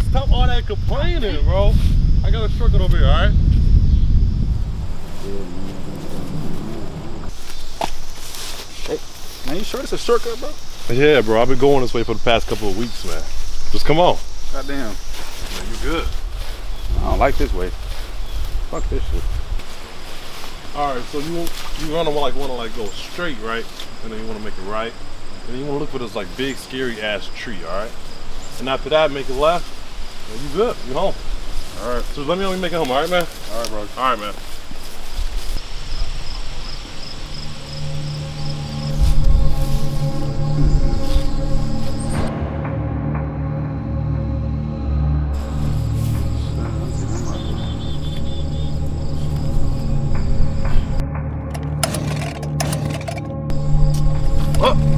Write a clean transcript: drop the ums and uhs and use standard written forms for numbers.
stop all that complaining, bro. I got a shortcut over here, all right? Hey, man, you sure it's a shortcut, bro? Yeah, bro. I've been going this way for the past couple of weeks, man. Just come on. Goddamn. Man, you good. I don't like this way. Fuck this shit. All right, so you wanna go straight, right? And then you wanna make it right. And then you wanna look for this like big scary ass tree, all right? And after that, make it left. And you good? You home? All right. So let me know when you make it home, all right, man? All right, bro. All right, man. Oh,